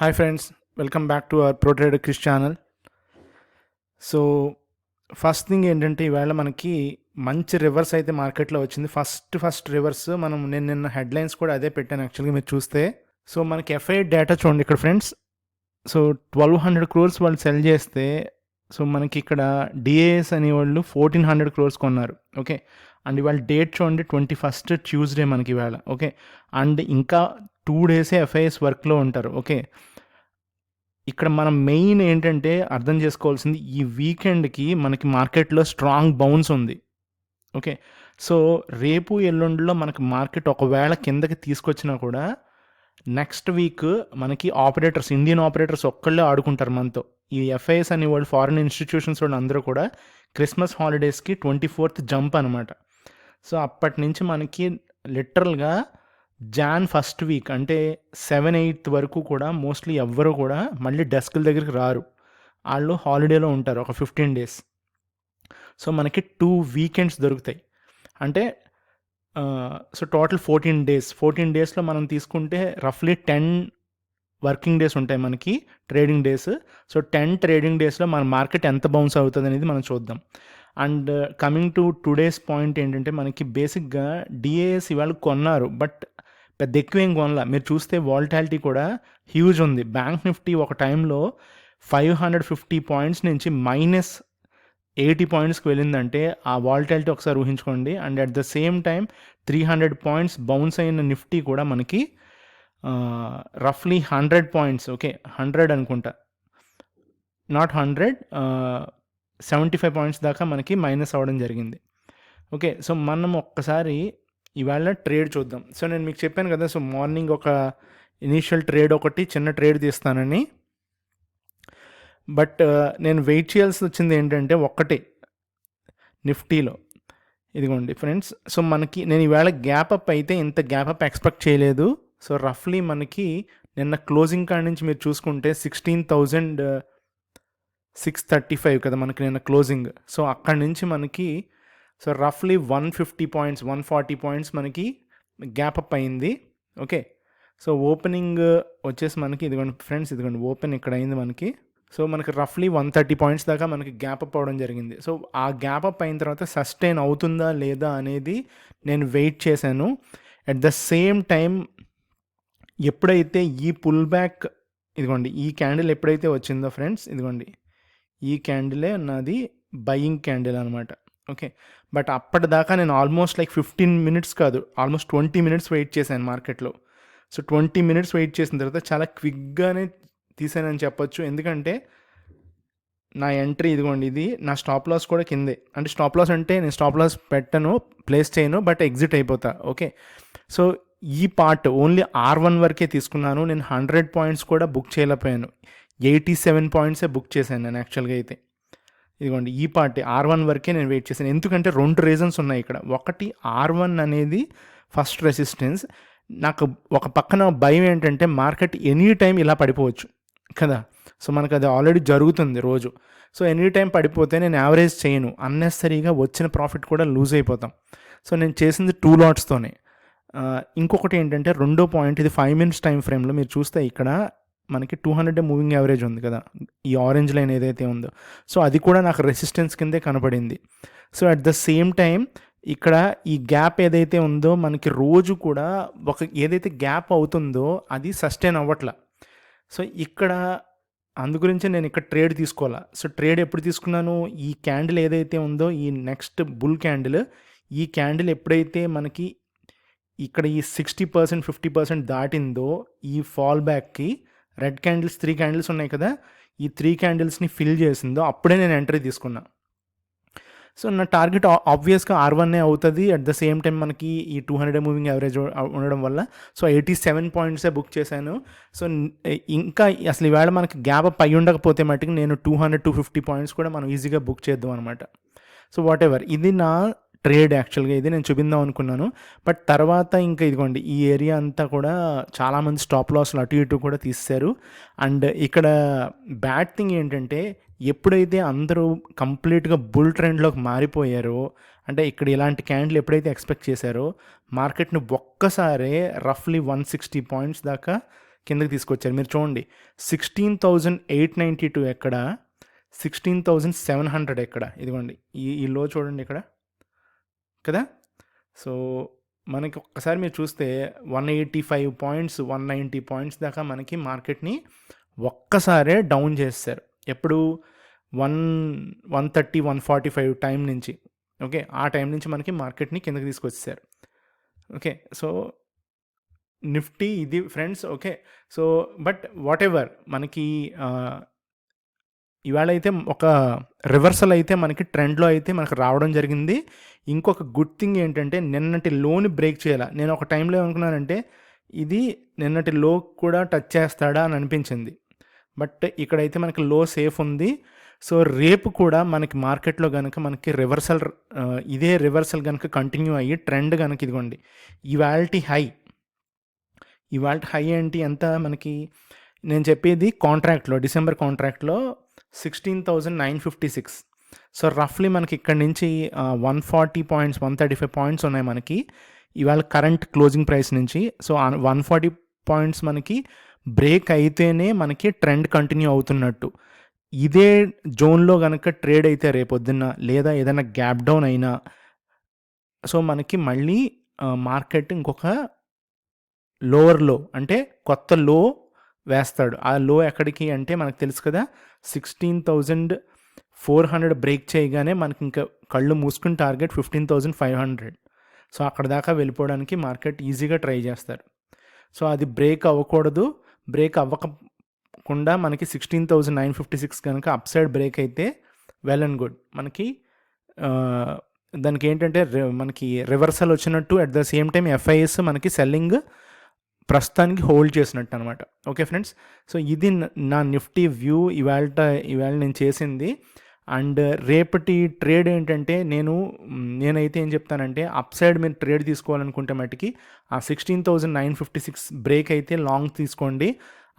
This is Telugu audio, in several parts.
Hi friends, welcome back to our pro trader Krish channel. So first thing ఏంటంటే ఈవేళ మనకి మంచి రివర్స్ అయితే మార్కెట్లో వచ్చింది. ఫస్ట్ రివర్స్ నేను నిన్న హెడ్లైన్స్ కూడా అదే పెట్టాను యాక్చువల్గా మీరు చూస్తే. సో మనకి ఎఫ్ఐ డేటా చూడండి ఇక్కడ ఫ్రెండ్స్. సో 1200 crores వాళ్ళు సెల్ చేస్తే, సో మనకి ఇక్కడ డిఏఎస్ అనేవాళ్ళు 1400 crores కొన్నారు. ఓకే, అండ్ ఇవాళ డేట్ చూడండి 21st ట్యూస్డే మనకి ఇవాళ. ఓకే, అండ్ ఇంకా 2 days ఎఫ్ఐఎస్ వర్క్లో ఉంటారు. ఓకే, ఇక్కడ మనం మెయిన్ ఏంటంటే అర్థం చేసుకోవాల్సింది, ఈ వీకెండ్కి మనకి మార్కెట్లో స్ట్రాంగ్ బౌన్స్ ఉంది. ఓకే, సో రేపు ఎల్లుండిలో మనకి మార్కెట్ ఒకవేళ కిందకి తీసుకొచ్చినా కూడా నెక్స్ట్ వీక్ మనకి ఆపరేటర్స్, ఇండియన్ ఆపరేటర్స్ ఒక్కళ్ళే ఆడుకుంటారు మనతో. ఈ ఎఫ్ఐఎస్ అనే వాళ్ళు, ఫారిన్ ఇన్స్టిట్యూషన్స్ వాళ్ళు అందరూ కూడా క్రిస్మస్ హాలిడేస్కి 24th జంప్ అనమాట. సో అప్పటి నుంచి మనకి లిటరల్గా జాన్ ఫస్ట్ వీక్ అంటే 7-8 వరకు కూడా మోస్ట్లీ ఎవ్వరూ కూడా మళ్ళీ డెస్క్ల దగ్గరికి రారు. వాళ్ళు హాలిడేలో ఉంటారు ఒక 15 days. సో మనకి 2 weekends దొరుకుతాయి. అంటే సో టోటల్ 14 daysలో మనం తీసుకుంటే రఫ్లీ 10 వర్కింగ్ డేస్ ఉంటాయి మనకి, ట్రేడింగ్ డేస్. సో 10 ట్రేడింగ్ డేస్లో మన మార్కెట్ ఎంత బౌన్స్ అవుతుంది అనేది మనం చూద్దాం. And coming to today's point ఏంటంటే, మనకి బేసిక్గా డిఏఎస్ ఇవాళ కొన్నారు, బట్ పెద్ద ఎక్కువ ఏం కొనలా. మీరు చూస్తే వాల్టాలిటీ కూడా హ్యూజ్ ఉంది. బ్యాంక్ నిఫ్టీ ఒక టైంలో 550 points నుంచి -80 pointsకి వెళ్ళిందంటే ఆ వాల్టాలిటీ ఒకసారి ఊహించుకోండి. And at the same time 300 points bounce అయిన నిఫ్టీ కూడా మనకి రఫ్లీ 100 points, ఓకే 100 అనుకుంటా, నాట్ 100, 75 points దాకా మనకి మైనస్ అవ్వడం జరిగింది. ఓకే, సో మనం ఒక్కసారి ఇవాళ ట్రేడ్ చూద్దాం. సో నేను మీకు చెప్పాను కదా, సో మార్నింగ్ ఒక ఇనీషియల్ ట్రేడ్ ఒకటి చిన్న ట్రేడ్ తీస్తానని. బట్ నేను వెయిట్ చేయాల్సి వచ్చింది ఏంటంటే ఒక్కటే నిఫ్టీలో. ఇదిగోండి ఫ్రెండ్స్, సో మనకి నేను ఈవేళ గ్యాప్ అప్ అయితే ఇంత గ్యాప్ అప్ ఎక్స్పెక్ట్ చేయలేదు. సో రఫ్లీ మనకి నిన్న క్లోజింగ్ కాడి నుంచి మీరు చూసుకుంటే 16,635 కదా మనకి నిన్న క్లోజింగ్. సో అక్కడి నుంచి మనకి సో రఫ్లీ 150 points 140 points మనకి గ్యాప్ అప్ అయింది. ఓకే, సో ఓపెనింగ్ వచ్చేసి మనకి ఇదిగోండి ఫ్రెండ్స్, ఇదిగోండి ఓపెన్ ఇక్కడ అయింది మనకి. సో మనకి రఫ్లీ 130 points దాకా మనకి గ్యాప్ అప్ అవ్వడం జరిగింది. సో ఆ గ్యాప్ అప్ అయిన తర్వాత సస్టైన్ అవుతుందా లేదా అనేది నేను వెయిట్ చేశాను. అట్ ద సేమ్ టైం ఎప్పుడైతే ఈ పుల్ బ్యాక్, ఇదిగోండి ఈ క్యాండిల్ ఎప్పుడైతే వచ్చిందో ఫ్రెండ్స్, ఇదిగోండి ఈ క్యాండిలే నాది బయింగ్ క్యాండిల్ అనమాట. ఓకే, బట్ అప్పటిదాకా నేను ఆల్మోస్ట్ లైక్ 15 minutes కాదు, ఆల్మోస్ట్ 20 minutes వెయిట్ చేశాను మార్కెట్లో. సో 20 minutes వెయిట్ చేసిన తర్వాత చాలా క్విక్గానే తీసానని చెప్పొచ్చు. ఎందుకంటే నా ఎంట్రీ ఇదిగోండి, ఇది నా స్టాప్ లాస్ కూడా కిందే. అంటే స్టాప్ లాస్ అంటే నేను స్టాప్ లాస్ పెట్టను, ప్లేస్ చేయను, బట్ ఎగ్జిట్ అయిపోతా. ఓకే, సో ఈ పార్ట్ ఓన్లీ R1 వరకే తీసుకున్నాను. నేను 100 points కూడా బుక్ చేయలేకపోయాను. 87 points బుక్ చేశాను నేను యాక్చువల్గా అయితే. ఇదిగోండి ఈ పార్ట్ R1 వరకే నేను వెయిట్ చేశాను. ఎందుకంటే 2 reasons ఉన్నాయి ఇక్కడ. ఒకటి, R1 అనేది ఫస్ట్ రెసిస్టెన్స్. నాకు ఒక పక్కన భయం ఏంటంటే మార్కెట్ ఎనీ టైం ఇలా పడిపోవచ్చు కదా. సో మనకు అది ఆల్రెడీ జరుగుతుంది రోజు. సో ఎనీ టైం పడిపోతే నేను యావరేజ్ చేయను, అన్నెసరీగా వచ్చిన ప్రాఫిట్ కూడా లూజ్ అయిపోతాం. సో నేను చేసింది 2 lotsతోనే. ఇంకొకటి ఏంటంటే రెండో పాయింట్, ఇది 5 minutes టైం ఫ్రేమ్లో మీరు చూస్తే ఇక్కడ మనకి 200 మూవింగ్ యావరేజ్ ఉంది కదా, ఈ ఆరెంజ్ లైన్ ఏదైతే ఉందో. సో అది కూడా నాకు రెసిస్టెన్స్ కిందే కనపడింది. So at the same time ఇక్కడ ఈ గ్యాప్ ఏదైతే ఉందో మనకి రోజు కూడా ఏదైతే గ్యాప్ అవుతుందో అది సస్టైన్ అవ్వట్లా. సో ఇక్కడ అందుగురించి నేను ఇక్కడ ట్రేడ్ తీసుకోవాలా. సో ట్రేడ్ ఎప్పుడు తీసుకున్నాను, ఈ క్యాండిల్ ఏదైతే ఉందో ఈ నెక్స్ట్ బుల్ క్యాండిల్, ఈ క్యాండిల్ ఎప్పుడైతే మనకి ఇక్కడ ఈ 60% 50% దాటిందో, ఈ ఫాల్ బ్యాక్కి రెడ్ క్యాండిల్స్ 3 candles ఉన్నాయి కదా, ఈ 3 candlesని ఫిల్ చేసిందో అప్పుడే నేను ఎంట్రీ తీసుకున్నా. సో నా టార్గెట్ ఆబ్వియస్గా R1 అవుతుంది. అట్ ద సేమ్ టైం మనకి ఈ 200 మూవింగ్ యావరేజ్ ఉండడం వల్ల సో 87 points బుక్ చేశాను. సో ఇంకా అసలు ఈవేళ మనకి గ్యాప్ అప్ అయి ఉండకపోతే మటుకు నేను 200-250 points కూడా మనం ఈజీగా బుక్ చేద్దాం అనమాట. సో వాట్ ఎవర్, ఇది నా ట్రేడ్ యాక్చువల్గా, ఇది నేను చూపిందాం అనుకున్నాను. బట్ తర్వాత ఇంకా ఇదిగోండి ఈ ఏరియా అంతా కూడా చాలామంది స్టాప్ లాస్లు అటు ఇటు కూడా తీశారు. అండ్ ఇక్కడ బ్యాడ్ థింగ్ ఏంటంటే, ఎప్పుడైతే అందరూ కంప్లీట్గా బుల్ ట్రెండ్లోకి మారిపోయారో అంటే ఇక్కడ ఇలాంటి క్యాండిల్ ఎప్పుడైతే ఎక్స్పెక్ట్ చేశారో మార్కెట్ని ఒక్కసారే రఫ్లీ 160 పాయింట్స్ దాకా కిందకి తీసుకొచ్చారు. మీరు చూడండి 16,892 ఎక్కడ, 16,700 ఎక్కడ, ఇదిగోండి ఈ లో చూడండి ఇక్కడ కదా. సో మనకి ఒక్కసారి మీరు చూస్తే 185 పాయింట్స్ 190 పాయింట్స్ దాకా మనకి మార్కెట్ని ఒక్కసారే డౌన్ చేస్తారు. ఎప్పుడు 130 145 టైం నుంచి, ఓకే, ఆ టైం నుంచి మనకి మార్కెట్ని కిందకి తీసుకొచ్చేసారు. ఓకే, సో నిఫ్టీ ఇది friends. Okay, so but what ever మనకి ఇవాళ అయితే ఒక రివర్సల్ అయితే మనకి ట్రెండ్లో అయితే మనకు రావడం జరిగింది. ఇంకొక గుడ్ థింగ్ ఏంటంటే నిన్నటి లోని బ్రేక్ చేయాల. నేను ఒక టైంలో ఏమనుకున్నానంటే ఇది నిన్నటి లో కూడా టచ్ చేస్తాడా అని అనిపించింది. బట్ ఇక్కడైతే మనకి లో సేఫ్ ఉంది. సో రేపు కూడా మనకి మార్కెట్లో కనుక మనకి రివర్సల్ ఇదే రివర్సల్ కనుక కంటిన్యూ అయ్యి ట్రెండ్ కనుక ఇదిగోండి ఇవాల్టి హై ఏంటి ఎంత మనకి, నేను చెప్పేది కాంట్రాక్ట్లో డిసెంబర్ కాంట్రాక్ట్లో 16,956. సో రఫ్లీ మనకి ఇక్కడ నుంచి 140 పాయింట్స్ 135 పాయింట్స్ ఉన్నాయి మనకి ఇవాళ కరెంట్ క్లోజింగ్ ప్రైస్ నుంచి. సో 140 పాయింట్స్ మనకి బ్రేక్ అయితేనే మనకి ట్రెండ్ కంటిన్యూ అవుతున్నట్టు. ఇదే జోన్లో కనుక ట్రేడ్ అయితే రేపొద్దున్న లేదా ఏదైనా గ్యాప్ డౌన్ అయినా సో మనకి మళ్ళీ మార్కెట్ ఇంకొక లోవర్ లో అంటే కొత్త లో వేస్తాడు. ఆ లో ఎక్కడికి అంటే మనకు తెలుసు కదా 16,400 బ్రేక్ చేయగానే మనకి ఇంకా కళ్ళు మూసుకుని టార్గెట్ 15,500. సో అక్కడ దాకా వెళ్ళిపోవడానికి మార్కెట్ ఈజీగా ట్రై చేస్తారు. సో అది బ్రేక్ అవ్వకూడదు. బ్రేక్ అవ్వకుండా మనకి 16,956 కనుక అప్ సైడ్ బ్రేక్ అయితే వెల్ అండ్ గుడ్. మనకి దానికి ఏంటంటే మనకి రివర్సల్ వచ్చినట్టు, at the same time FIS మనకి సెల్లింగ్ ప్రస్తుతానికి హోల్డ్ చేసినట్టు అనమాట. ఓకే ఫ్రెండ్స్, సో ఇది నా నిఫ్టీ వ్యూ ఇవాళ నేను చేసింది. అండ్ రేపటి ట్రేడ్ ఏంటంటే నేనైతే ఏం చెప్తానంటే అప్ సైడ్ మీరు ట్రేడ్ తీసుకోవాలనుకుంటే మట్టుకి ఆ 16,956 బ్రేక్ అయితే లాంగ్ తీసుకోండి.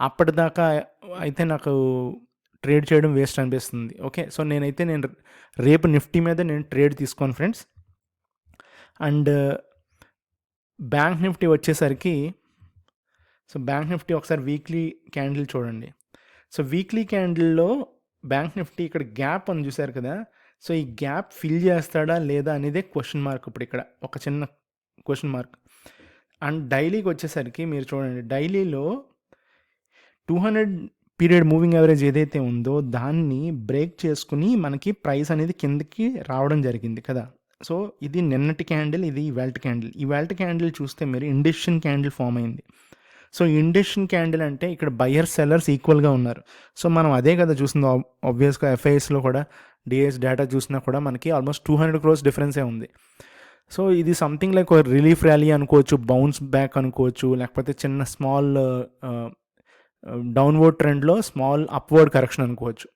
అప్పటిదాకా అయితే నాకు ట్రేడ్ చేయడం వేస్ట్ అనిపిస్తుంది. ఓకే, సో నేను రేపు నిఫ్టీ మీద నేను ట్రేడ్ తీసుకోను ఫ్రెండ్స్. అండ్ బ్యాంక్ నిఫ్టీ వచ్చేసరికి, సో బ్యాంక్ నిఫ్టీ ఒకసారి వీక్లీ క్యాండిల్ చూడండి. సో వీక్లీ క్యాండిల్లో బ్యాంక్ నిఫ్టీ ఇక్కడ గ్యాప్ అని చూశారు కదా. సో ఈ గ్యాప్ ఫిల్ చేస్తాడా లేదా అనేదే క్వశ్చన్ మార్క్. ఇప్పుడు ఇక్కడ ఒక చిన్న క్వశ్చన్ మార్క్. అండ్ డైలీకి వచ్చేసరికి మీరు చూడండి, డైలీలో 200 పీరియడ్ మూవింగ్ యావరేజ్ ఏదైతే ఉందో దాన్ని బ్రేక్ చేసుకుని మనకి ప్రైస్ అనేది కిందకి రావడం జరిగింది కదా. సో ఇది నిన్నటి క్యాండిల్, ఇది ఇవాల్టి క్యాండిల్ చూస్తే మీరు ఇండెసిషన్ క్యాండిల్ ఫామ్ అయింది. సో ఇండెసిషన్ క్యాండిల్ అంటే ఇక్కడ బయర్ సెల్లర్స్ ఈక్వల్గా ఉన్నారు. సో మనం అదే కదా చూస్తుంది. ఆబ్వియస్గా ఎఫ్ఐఎస్లో కూడా డిఎస్ డేటా చూసినా కూడా మనకి ఆల్మోస్ట్ 200 crores డిఫరెన్సే ఉంది. సో ఇది సంథింగ్ లైక్ ఒక రిలీఫ్ ర్యాలీ అనుకోవచ్చు, బౌన్స్ బ్యాక్ అనుకోవచ్చు, లేకపోతే చిన్న స్మాల్ డౌన్వర్డ్ ట్రెండ్లో స్మాల్ అప్వర్డ్ కరెక్షన్ అనుకోవచ్చు,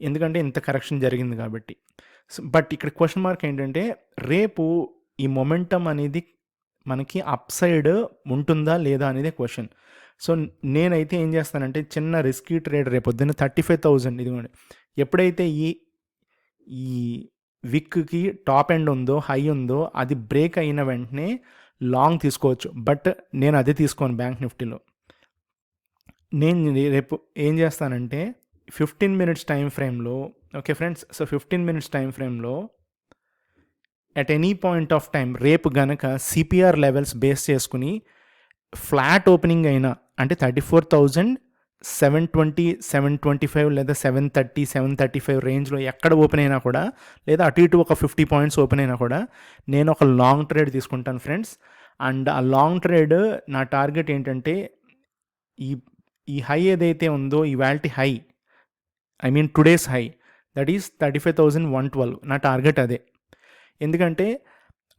ఎందుకంటే ఇంత కరెక్షన్ జరిగింది కాబట్టి. బట్ ఇక్కడ క్వశ్చన్ మార్క్ ఏంటంటే రేపు ఈ మొమెంటం అనేది మనకి అప్ సైడ్ ఉంటుందా లేదా అనేది క్వశ్చన్. సో నేనైతే ఏం చేస్తానంటే చిన్న రిస్కీ ట్రేడ్ రేపొద్దున్న 35,000 ఇదిగోండి ఎప్పుడైతే ఈ విక్కి టాప్ ఎండ్ ఉందో, హై ఉందో, అది బ్రేక్ అయిన వెంటనే లాంగ్ తీసుకోవచ్చు. బట్ నేను అదే తీసుకోను బ్యాంక్ నిఫ్టీలో. నేను రేపు ఏం చేస్తానంటే 15 minutes టైం ఫ్రేమ్లో, okay friends, so 15 minutes time ఫ్రేమ్లో at any point of time రేపు గనక సిపిఆర్ లెవెల్స్ బేస్ చేసుకుని ఫ్లాట్ ఓపెనింగ్ అయినా అంటే 34,720 725 లేదా 730 735 రేంజ్లో ఎక్కడ ఓపెన్ అయినా కూడా, లేదా అటు ఇటు ఒక 50 points ఓపెన్ అయినా కూడా నేను ఒక లాంగ్ ట్రేడ్ తీసుకుంటాను ఫ్రెండ్స్. అండ్ ఆ లాంగ్ ట్రేడ్ నా టార్గెట్ ఏంటంటే ఈ హై ఏదైతే ఉందో ఇవాల్టి high, I mean today's high, that is 35,112 నా టార్గెట్ అదే. ఎందుకంటే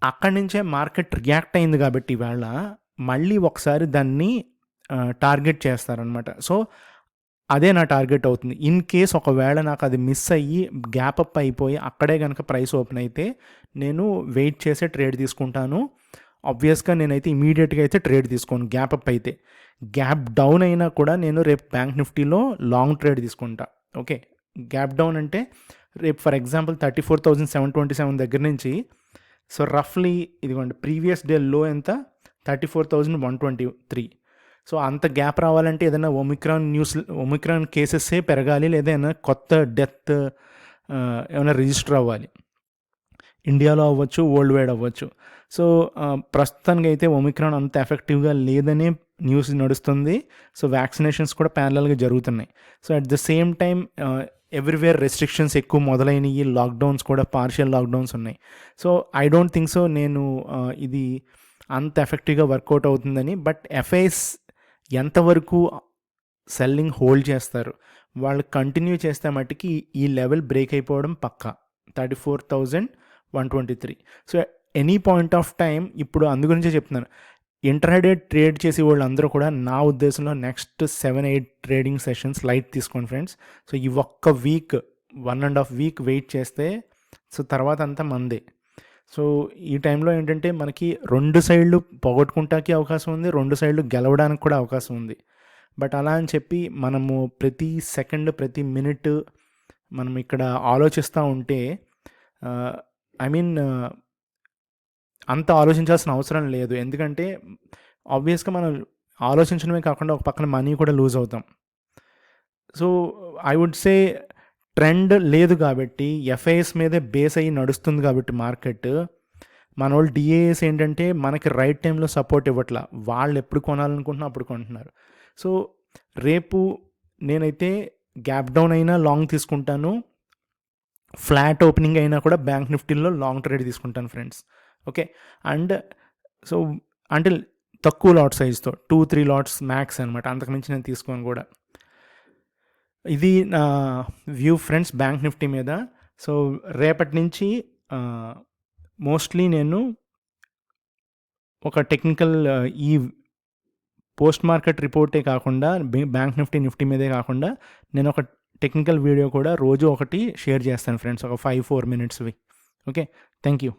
అక్కడి నుంచే మార్కెట్ రియాక్ట్ అయింది కాబట్టి ఇవాళ మళ్ళీ ఒకసారి దాన్ని టార్గెట్ చేస్తారనమాట. సో అదే నా టార్గెట్ అవుతుంది. ఇన్ కేస్ ఒకవేళ నాకు అది మిస్ అయ్యి గ్యాప్ అప్ అయిపోయి అక్కడే కనుక ప్రైస్ ఓపెన్ అయితే నేను వెయిట్ చేసే ట్రేడ్ తీసుకుంటాను. ఆబ్వియస్గా నేనైతే ఇమీడియట్గా అయితే ట్రేడ్ తీసుకోను. గ్యాప్ అప్ అయితే, గ్యాప్ డౌన్ అయినా కూడా నేను రేపు బ్యాంక్ నిఫ్టీలో లాంగ్ ట్రేడ్ తీసుకుంటా. ఓకే, గ్యాప్ డౌన్ అంటే రేపు ఫర్ ఎగ్జాంపుల్ 34,727 దగ్గర నుంచి సో రఫ్లీ ఇదిగోండి ప్రీవియస్ డే లో ఎంత 34,123. సో అంత గ్యాప్ రావాలంటే ఏదైనా ఒమిక్రాన్ కేసెసే పెరగాలి, లేదా ఏదైనా కొత్త డెత్ ఏమైనా రిజిస్టర్ అవ్వాలి, ఇండియాలో అవ్వచ్చు, వరల్డ్ వైడ్ అవ్వచ్చు. సో ప్రస్తుతానికి అయితే ఒమిక్రాన్ అంత ఎఫెక్టివ్గా లేదనే న్యూస్ నడుస్తుంది. సో వ్యాక్సినేషన్స్ కూడా ప్యారలల్గా జరుగుతున్నాయి. So at the same time everywhere restrictions ఎక్కువ మొదలైనవి, లాక్డౌన్స్ కూడా పార్షియల్ లాక్డౌన్స్ ఉన్నాయి. So I don't think so నేను ఇది అంత ఎఫెక్టివ్గా వర్కౌట్ అవుతుందని. బట్ ఎఫ్ఐఎస్ ఎంతవరకు సెల్లింగ్ హోల్డ్ చేస్తారు, వాళ్ళు కంటిన్యూ చేస్తే మట్టుకి ఈ లెవెల్ బ్రేక్ అయిపోవడం పక్కా, 34,123. So any point of time ఇప్పుడు అందు గురించే చెప్తున్నాను, ఇంటర్డే ట్రేడ్ చేసే వాళ్ళందరూ కూడా నా ఉద్దేశంలో నెక్స్ట్ 7-8 ట్రేడింగ్ సెషన్స్ లైట్ తీసుకోండి ఫ్రెండ్స్. సో ఈ ఒక్క వీక్ 1.5 వీక్ వెయిట్ చేస్తే సో తర్వాత అంతా మందే. సో ఈ టైంలో ఏంటంటే మనకి 2 సైడ్లు పోగొట్టుకుంటానికి అవకాశం ఉంది, 2 సైడ్లు గెలవడానికి కూడా అవకాశం ఉంది. బట్ అలా అని చెప్పి మనము ప్రతి సెకండ్ ప్రతి మినిట్ మనం ఇక్కడ ఆలోచిస్తూ ఉంటే ఐ మీన్ అంత ఆలోచించాల్సిన అవసరం లేదు. ఎందుకంటే ఆబ్వియస్గా మనం ఆలోచించడమే కాకుండా ఒక పక్కన మనీ కూడా లూజ్ అవుతాం. So I would say trend లేదు కాబట్టి, ఎఫ్ఐఎస్ మీదే బేస్ అయ్యి నడుస్తుంది కాబట్టి మార్కెట్, మన వాళ్ళు డిఏఎస్ ఏంటంటే మనకి రైట్ టైంలో సపోర్ట్ ఇవ్వట్లా, వాళ్ళు ఎప్పుడు కొనాలనుకుంటున్నా అప్పుడు కొంటున్నారు. సో రేపు నేనైతే గ్యాప్ డౌన్ అయినా లాంగ్ తీసుకుంటాను, ఫ్లాట్ ఓపెనింగ్ అయినా కూడా బ్యాంక్ నిఫ్టీలో లాంగ్ ట్రేడ్ తీసుకుంటాను ఫ్రెండ్స్. ఓకే, అండ్ సో అంటే తక్కువ లాట్ సైజ్తో 2-3 లాట్స్ మ్యాక్స్ అనమాట, అంతకుమించి నేను తీసుకోను కూడా. ఇది నా వ్యూ ఫ్రెండ్స్ బ్యాంక్ నిఫ్టీ మీద. సో రేపటి నుంచి మోస్ట్లీ నేను ఒక టెక్నికల్ ఈ పోస్ట్ మార్కెట్ రిపోర్టే కాకుండా, బ్యాంక్ నిఫ్టీ మీదే కాకుండా నేను ఒక టెక్నికల్ వీడియో కూడా రోజు ఒకటి షేర్ చేస్తాను ఫ్రెండ్స్, ఒక 5-4 minutesవి. Okay, thank you.